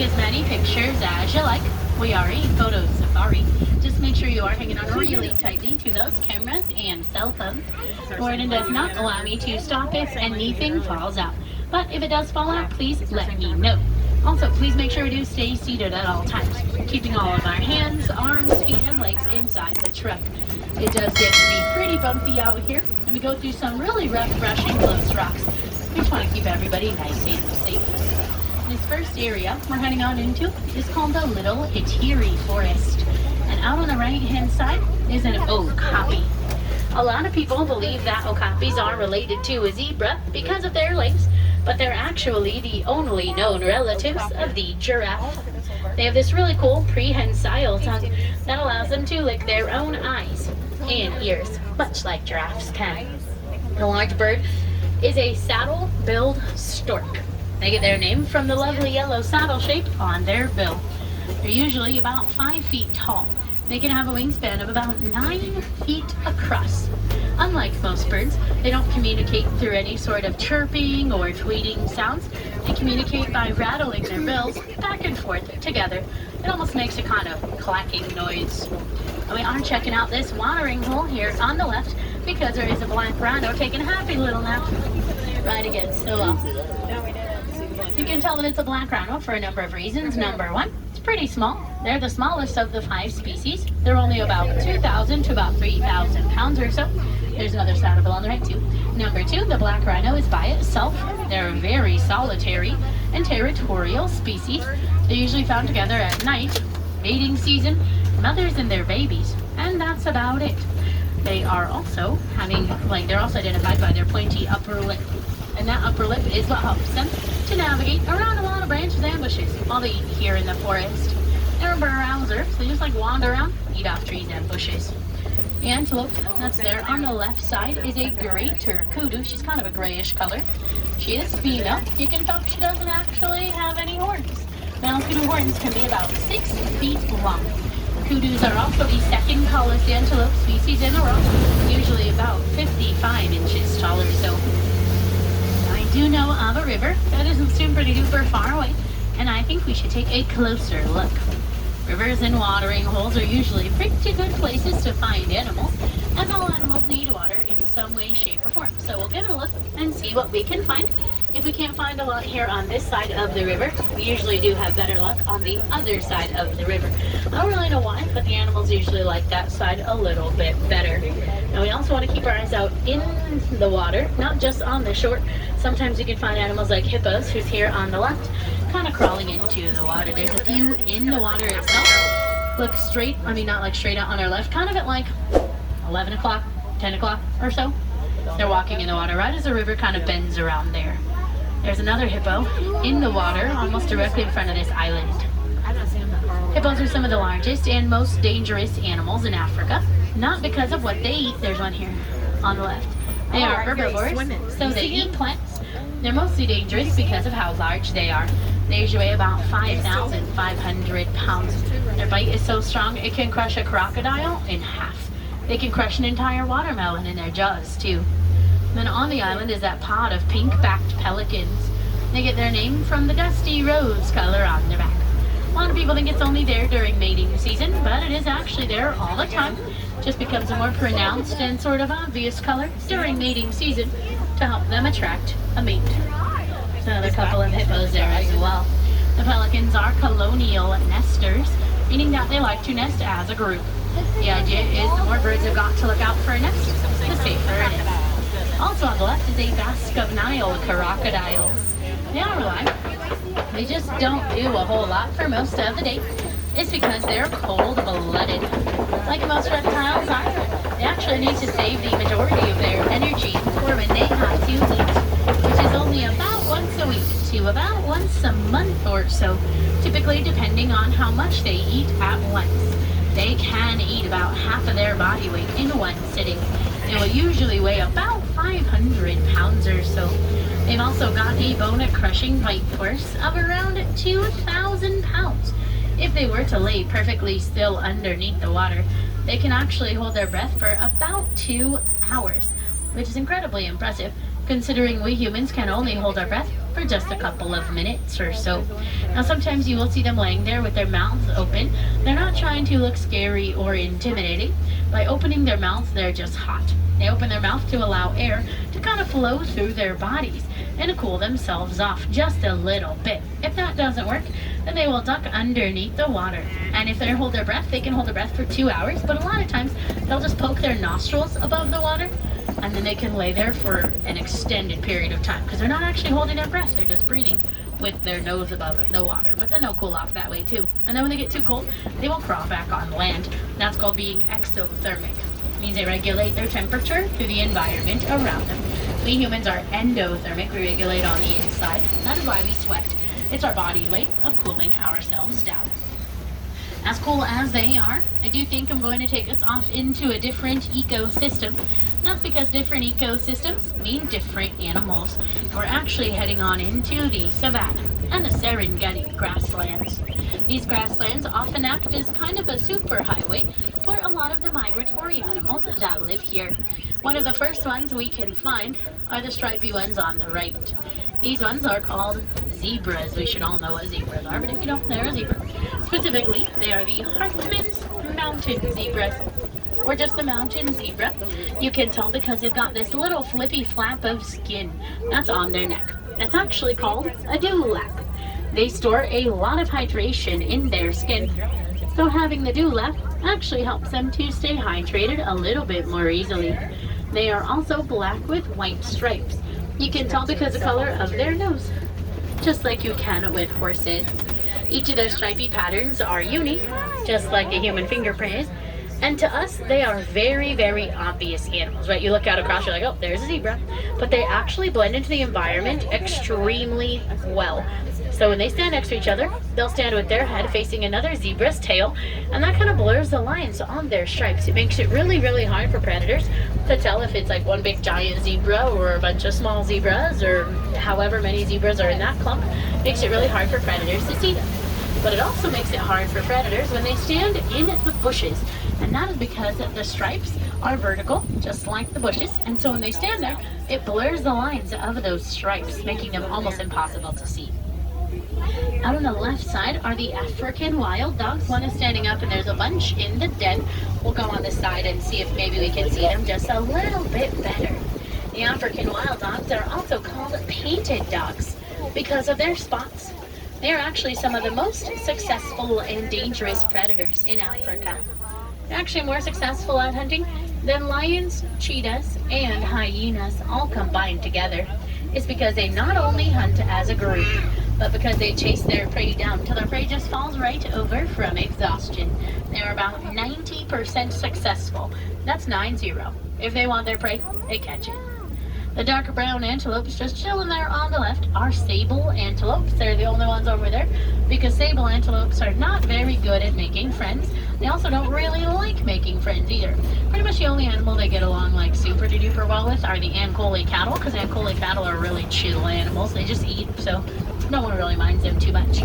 as many pictures as you like. We are a photo safari. Just make sure you are hanging on really tightly to those cameras and cell phones. Warden does not allow me to stop if anything falls out. But if it does fall out, please let me know. Also, please make sure we do stay seated at all times, keeping all of our hands, arms, feet, and legs inside the truck. It does get to be pretty bumpy out here, and we go through some really rough, rushing, close rocks. We just want to keep everybody nice and safe. This first area we're heading on into is called the Little Itiri Forest. And out on the right-hand side is an okapi. A lot of people believe that okapis are related to a zebra because of their legs, but they're actually the only known relatives of the giraffe. They have this really cool prehensile tongue that allows them to lick their own eyes and ears, much like giraffes can. The large bird is a saddle-billed stork. They get their name from the lovely yellow saddle shape on their bill. They're usually about 5 feet tall. They can have a wingspan of about 9 feet across. Unlike most birds, they don't communicate through any sort of chirping or tweeting sounds. They communicate by rattling their bills back and forth together. It almost makes a kind of clacking noise. And we are checking out this watering hole here on the left because there is a black rhino taking a happy little nap right against the wall. You can tell that it's a black rhino for a number of reasons. Number one, it's pretty small. They're the smallest of the 5 species. They're only about 2,000 to about 3,000 pounds or so. There's another saddle on the right too. Number two, the black rhino is by itself. They're a very solitary and territorial species. They're usually found together at night, mating season, mothers and their babies, and that's about it. They are also they're also identified by their pointy upper lip. And that upper lip is what helps them to navigate around a lot of branches and bushes while they eat here in the forest. They're a browser, so they just wander around, eat off trees and bushes. The antelope that's there on the left side is a greater kudu. She's kind of a grayish color. She is female. You can tell she doesn't actually have any horns. Male kudu horns can be about 6 feet long. Kudus are also the second tallest antelope species in the world, usually about 55 inches taller. So I do know of a river that isn't soon pretty duper far away, and I think we should take a closer look. Rivers and watering holes are usually pretty good places to find animals, and all animals need water in some way, shape, or form. So we'll give it a look and see what we can find. If we can't find a lot here on this side of the river, we usually do have better luck on the other side of the river. I don't really know why, but the animals usually like that side a little bit better. Now we also want to keep our eyes out in the water, not just on the shore. Sometimes you can find animals like hippos, who's here on the left, kind of crawling into the water. There's a few in the water itself. Look straight, not straight out on our left, kind of at 11 o'clock, 10 o'clock or so. They're walking in the water right as the river kind of bends around there. There's another hippo in the water, almost directly in front of this island. Hippos are some of the largest and most dangerous animals in Africa. Not because of what they eat. There's one here on the left. They are herbivores, so they eat plants. They're mostly dangerous because of how large they are. They usually weigh about 5,500 pounds. Their bite is so strong it can crush a crocodile in half. They can crush an entire watermelon in their jaws too. Then on the island is that pod of pink-backed pelicans. They get their name from the dusty rose color on their back. A lot of people think it's only there during mating season, but it is actually there all the time. Just becomes a more pronounced and sort of obvious color during mating season to help them attract a mate. There's another couple of hippos there as well. The pelicans are colonial nesters, meaning that they like to nest as a group. The idea is the more birds have got to look out for a nest, the safer it is. Also on the left is a basque of Nile Crocodiles. They are alive. They just don't do a whole lot for most of the day. It's because they're cold-blooded. Like most reptiles are, they actually need to save the majority of their energy for when they have to eat, which is only about once a week to about once a month or so, typically depending on how much they eat at once. They can eat about half of their body weight in one sitting. They will usually weigh about 500 pounds or so. They've also got a bone-crushing bite force of around 2,000 pounds. If they were to lay perfectly still underneath the water, they can actually hold their breath for about 2 hours, which is incredibly impressive, considering we humans can only hold our breath for just a couple of minutes or so. Now sometimes you will see them laying there with their mouths open. They're not trying to look scary or intimidating. By opening their mouths, they're just hot. They open their mouth to allow air to kind of flow through their bodies and to cool themselves off just a little bit. If that doesn't work, then they will duck underneath the water. And if they hold their breath, they can hold their breath for 2 hours, but a lot of times they'll just poke their nostrils above the water, and then they can lay there for an extended period of time because they're not actually holding their breath, they're just breathing with their nose above the water. But then they'll cool off that way too. And then when they get too cold, they will crawl back on land. That's called being exothermic. It means they regulate their temperature through the environment around them. We humans are endothermic. We regulate on the inside. That is why we sweat. It's our body's way of cooling ourselves down. As cool as they are, I do think I'm going to take us off into a different ecosystem. That's because different ecosystems mean different animals. We're actually heading on into the savanna and the Serengeti Grasslands. These grasslands often act as kind of a superhighway for a lot of the migratory animals that live here. One of the first ones we can find are the stripy ones on the right. These ones are called zebras. We should all know what zebras are, but if you don't, they're a zebra. Specifically, they are the Hartmann's mountain zebras, or just the mountain zebra. You can tell because they've got this little flippy flap of skin that's on their neck. That's actually called a dewlap. They store a lot of hydration in their skin, so having the dewlap actually helps them to stay hydrated a little bit more easily. They are also black with white stripes. You can tell because of the color of their nose, just like you can with horses. Each of their stripy patterns are unique, just like a human fingerprint is. And to us, they are very, very obvious animals, right? You look out across, you're like, oh, there's a zebra. But they actually blend into the environment extremely well. So when they stand next to each other, they'll stand with their head facing another zebra's tail, and that kind of blurs the lines on their stripes. It makes it really, really hard for predators to tell if it's like one big giant zebra or a bunch of small zebras or however many zebras are in that clump. It makes it really hard for predators to see them. But it also makes it hard for predators when they stand in the bushes. And that is because the stripes are vertical, just like the bushes. And so when they stand there, it blurs the lines of those stripes, making them almost impossible to see. Out on the left side are the African wild dogs. One is standing up and there's a bunch in the den. We'll go on the side and see if maybe we can see them just a little bit better. The African wild dogs are also called painted dogs because of their spots. They are actually some of the most successful and dangerous predators in Africa. They're actually more successful at hunting than lions, cheetahs, and hyenas all combined together. It's because they not only hunt as a group, but because they chase their prey down until their prey just falls right over from exhaustion. They're about 90% successful. That's 9-0. If they want their prey, they catch it. The dark brown antelopes just chilling there on the left are sable antelopes. They're the only ones over there because sable antelopes are not very good at making friends. They also don't really like making friends either. Pretty much the only animal they get along like super duper well with are the Ankole cattle, because Ankole cattle are really chill animals. They just eat, so no one really minds them too much.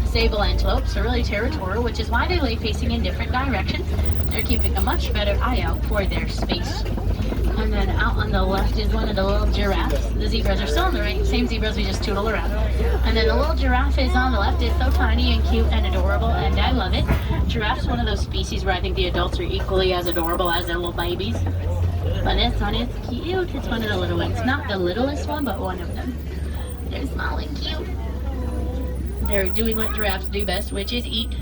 Sable antelopes are really territorial, which is why they lay facing in different directions. They're keeping a much better eye out for their space. And then out on the left is one of the little giraffes. The zebras are still on the right, same zebras, we just tootle around. And then the little giraffe is on the left. It's so tiny and cute and adorable, and I love it. Giraffe's one of those species where I think the adults are equally as adorable as their little babies. But this one is cute. It's one of the little ones. Not the littlest one, but one of them. They're small and cute. They're doing what giraffes do best, which is eat.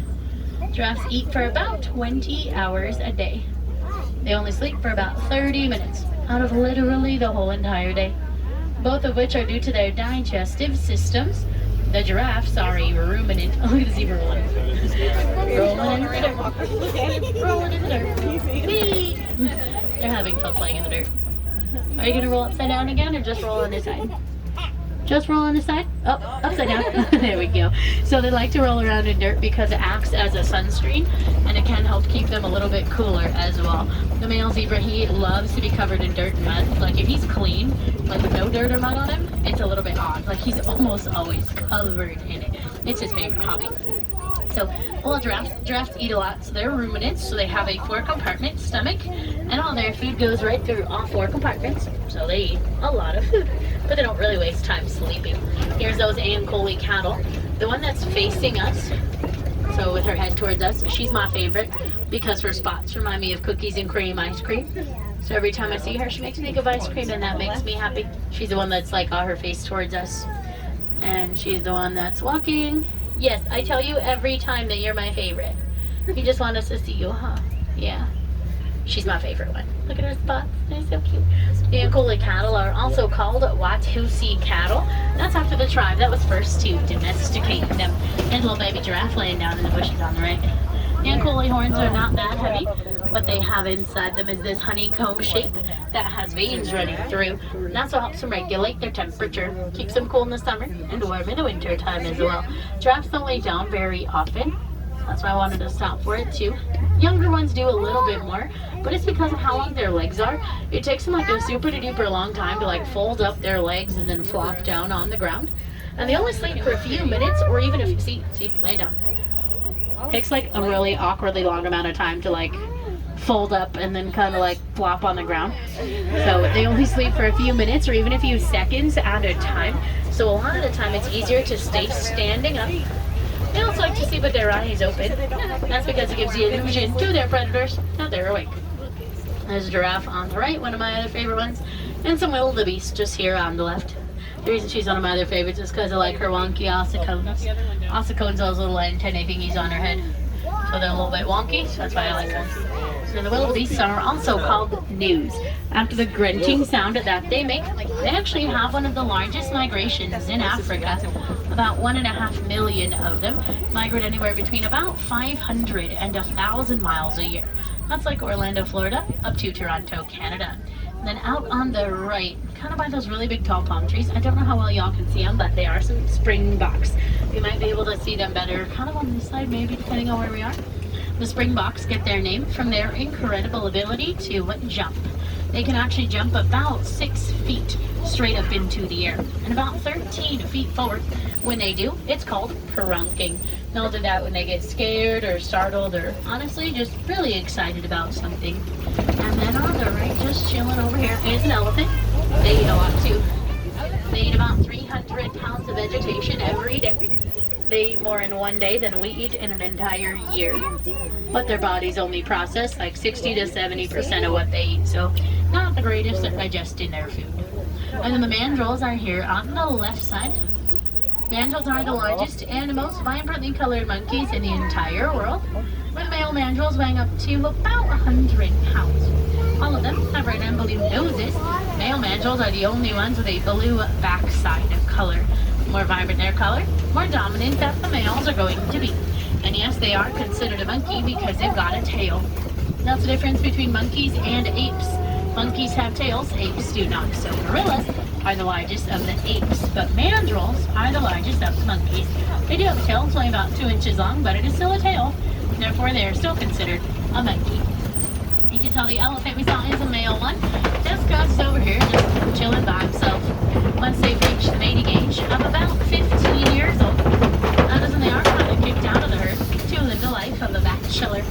Giraffes eat for about 20 hours a day. They only sleep for about 30 minutes out of literally the whole entire day, both of which are due to their digestive systems. The giraffes are a ruminant. Oh, look at the zebra rolling. Rolling in the dirt. Rolling in the dirt. Whee! They're having fun playing in the dirt. Are you going to roll upside down again or just roll on this side? Just roll on this side? Oh, upside down. There we go. So they like to roll around in dirt because it acts as a sunscreen and it can help keep them a little bit cooler as well. The male zebra, he loves to be covered in dirt and mud. Like if he's clean, like with no dirt or mud on him, it's a little bit odd. Like he's almost always covered in it. It's his favorite hobby. So, well, giraffes eat a lot, so they're ruminants, so they have a 4-compartment stomach, and all their food goes right through all 4 compartments, so they eat a lot of food, but they don't really waste time sleeping. Here's those Ankole cattle. The one that's facing us, so with her head towards us, she's my favorite because her spots remind me of cookies and cream ice cream. So every time I see her, she makes me think of ice cream, and that makes me happy. She's the one that's like got her face towards us, and she's the one that's walking. Yes, I tell you every time that you're my favorite. You just want us to see you, huh? Yeah. She's my favorite one. Look at her spots. They're so cute. The Ankole cattle are also called Watusi cattle. That's after the tribe that was first to domesticate them. And little baby giraffe laying down in the bushes on the right. The Ankole horns are not that heavy. What they have inside them is this honeycomb shape that has veins running through. And that's what helps them regulate their temperature. Keeps them cool in the summer and warm in the winter time as well. Giraffes don't lay down very often. That's why I wanted to stop for it too. Younger ones do a little bit more, but it's because of how long their legs are. It takes them like a super duper long time to like fold up their legs and then flop down on the ground. And they only sleep for a few minutes, or even if you see, lay down. It takes like a really awkwardly long amount of time to like fold up and then kind of like flop on the ground. So they only sleep for a few minutes or even a few seconds at a time. So a lot of the time it's easier to stay standing up. They also like to sleep with their eyes open. That's because it gives the illusion to their predators that they're awake. There's a giraffe on the right, one of my other favorite ones, and some wildebeest just here on the left. The reason she's one of my other favorites is because I like her wonky ossicones. Ossicones are those little antennae thingies on her head. So they're a little bit wonky, so that's why I like them. So the wildebeests are also called news. After the grunting sound that they make, they actually have one of the largest migrations in Africa. About 1.5 million of them migrate anywhere between about 500 and 1,000 miles a year. That's like Orlando, Florida, up to Toronto, Canada. And then out on the right, kind of by those really big tall palm trees, I don't know how well y'all can see them, but they are some springboks. You might be able to see them better kind of on this side, maybe, depending on where we are. The springboks get their name from their incredible ability to jump. They can actually jump about 6 feet straight up into the air and about 13 feet forward. When they do, it's called prunking. They'll do that when they get scared or startled or honestly just really excited about something. And then on the right, just chilling over here, is an elephant. They eat a lot too. They eat about 300 pounds of vegetation every day. They eat more in one day than we eat in an entire year. But their bodies only process like 60 to 70% of what they eat, so not the greatest at digesting their food. And then the mandrills are here on the left side. Mandrills are the largest and most vibrantly colored monkeys in the entire world, with male mandrills weighing up to about 100 pounds. All of them have red and blue noses. Male mandrills are the only ones with a blue backside color. More vibrant their color, more dominant that the males are going to be. And yes, they are considered a monkey because they've got a tail. That's the difference between monkeys and apes. Monkeys have tails, apes do not. So gorillas are the largest of the apes, but mandrills are the largest of the monkeys. They do have a tail, it's only about 2 inches long, but it is still a tail. Therefore, they are still considered a monkey. You can tell the elephant we saw is a male one. Just goes over here, just chilling by himself. Once they've reached the mating age of about 15 years old, that is when they are kind of kicked out of the herd to live the life of a bachelor.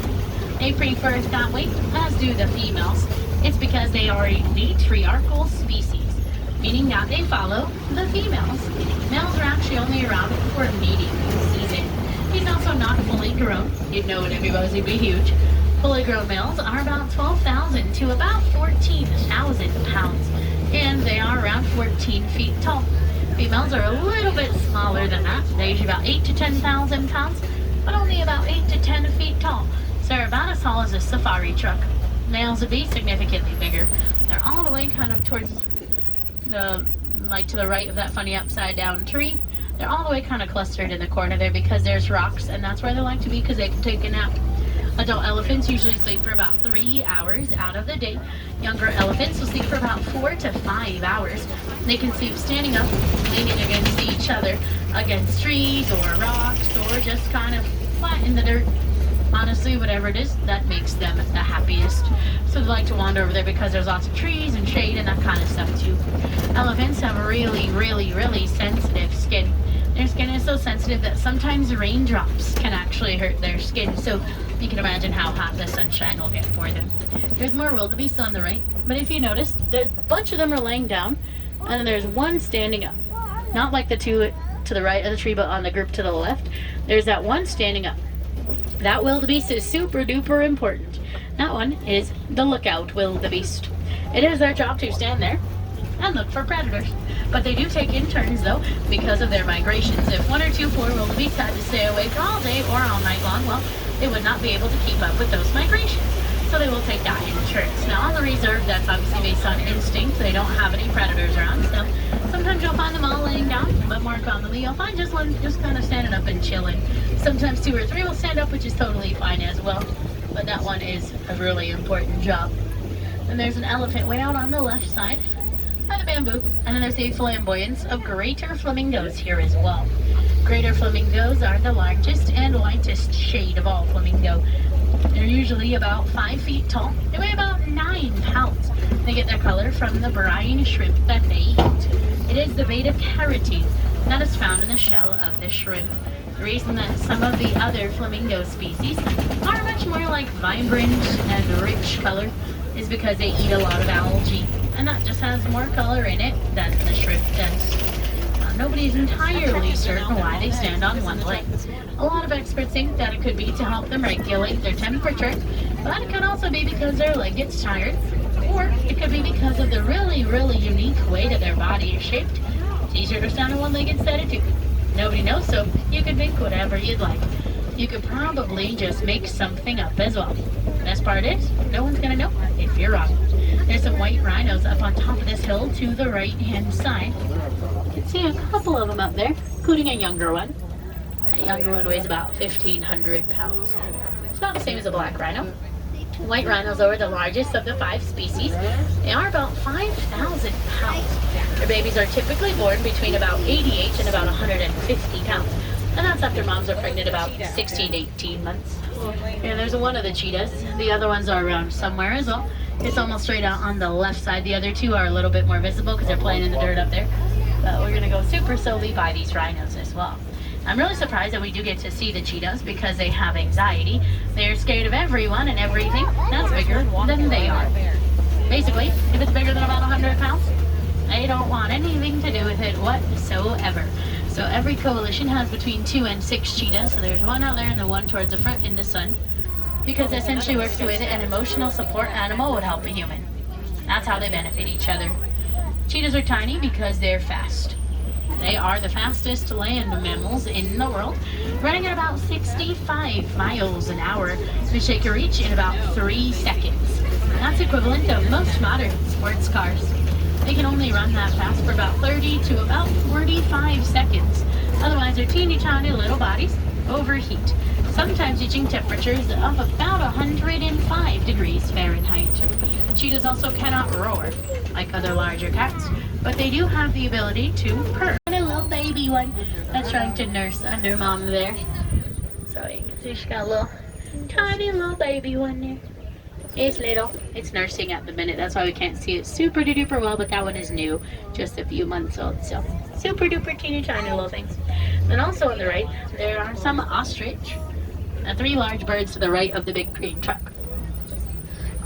They prefer it that way, as do the females. It's because they are a matriarchal species, meaning that they follow the females. Males are actually only around for mating season. He's also not fully grown. You'd know it if he was, he'd be huge. Fully grown males are about 12,000 to about 14,000 pounds, and they are around 14 feet tall. Females are a little bit smaller than that. They're usually about 8 to 10,000 pounds, but only about 8 to 10 feet tall. So they're about as tall as a safari truck. Males would be significantly bigger. They're all the way kind of towards the, like to the right of that funny upside down tree. They're all the way kind of clustered in the corner there because there's rocks, and that's where they like to be because they can take a nap. Adult elephants usually sleep for about 3 hours out of the day. Younger elephants will sleep for about 4 to 5 hours. They can sleep standing up, leaning against each other, against trees or rocks, or just kind of flat in the dirt. Honestly, whatever it is, that makes them the happiest. So they like to wander over there because there's lots of trees and shade and that kind of stuff too. Elephants have a really, really, really sensitive skin. Their skin is so sensitive sensitive that sometimes raindrops can actually hurt their skin. So you can imagine how hot the sunshine will get for them. There's more wildebeest on the right, but if you notice, there's a bunch of them are laying down, and then there's one standing up. Not like the two to the right of the tree, but on the group to the left, there's that one standing up. That wildebeest is super duper important. That one is the lookout wildebeest. It is their job to stand there and look for predators. But they do take in turns though, because of their migrations. If one or two poor wildebeest had to stay awake all day or all night long, well, they would not be able to keep up with those migrations. So they will take that in turns. Now on the reserve, that's obviously based on instinct. They don't have any predators around, so sometimes you'll find them all laying down, but more commonly you'll find just one just kind of standing up and chilling. Sometimes two or three will stand up, which is totally fine as well, but that one is a really important job. And there's an elephant way out on the left side by the bamboo, and then there's the flamboyance of greater flamingos here as well. Greater flamingos are the largest and lightest shade of all flamingo. They're usually about 5 feet tall. They weigh about 9 pounds. They get their color from the brine shrimp that they eat. It is the beta carotene that is found in the shell of the shrimp. The reason that some of the other flamingo species are much more like vibrant and rich color is because they eat a lot of algae, and that just has more color in it than the shrimp does. Nobody's entirely certain why they stand on one leg. A lot of experts think that it could be to help them regulate their temperature, but it could also be because their leg gets tired, or it could be because of the really unique way that their body is shaped. It's easier to stand on one leg instead of two. Nobody knows, so you can think whatever you'd like. You could probably just make something up as well. Best part is, no one's gonna know if you're wrong. There's some white rhinos up on top of this hill to the right-hand side. You can see a couple of them up there, including a younger one. That younger one weighs about 1,500 pounds. It's not the same as a black rhino. White rhinos are the largest of the 5 species. They are about 5,000 pounds. Their babies are typically born between about 88 and about 150 pounds. And that's after moms are pregnant about 16 to 18 months. And there's one of the cheetahs. The other ones are around somewhere as well. It's almost straight out on the left side. The other two are a little bit more visible because they're playing in the dirt up there. But we're gonna go super slowly by these rhinos as well. I'm really surprised that we do get to see the cheetahs because they have anxiety. They're scared of everyone and everything that's bigger than they are. Basically, if it's bigger than about 100 pounds, they don't want anything to do with it whatsoever. So every coalition has between 2 and 6 cheetahs. So there's one out there and the one towards the front in the sun. Because it essentially works the way that an emotional support animal would help a human. That's how they benefit each other. Cheetahs are tiny because they're fast. They are the fastest land mammals in the world, running at about 65 miles an hour, which they can reach in about 3 seconds. That's equivalent of most modern sports cars. They can only run that fast for about 30 to about 45 seconds. Otherwise, their teeny tiny little bodies overheat, sometimes reaching temperatures of about 105 degrees Fahrenheit. Cheetahs also cannot roar like other larger cats, but they do have the ability to purr. And a little baby one that's trying to nurse under mom there. So you can see she's got a little tiny little baby one there. It's little. It's nursing at the minute. That's why we can't see it super duper well, but that one is new, just a few months old. So super duper teeny tiny little things. Then also on the right, there are some ostrich. 3 large birds to the right of the big green truck.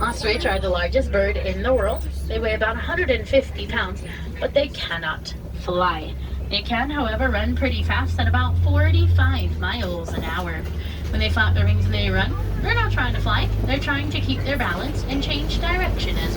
Ostrich are the largest bird in the world. They weigh about 150 pounds, but they cannot fly. They can, however, run pretty fast at about 45 miles an hour. When they flap their wings and they run, they're not trying to fly. They're trying to keep their balance and change direction as well.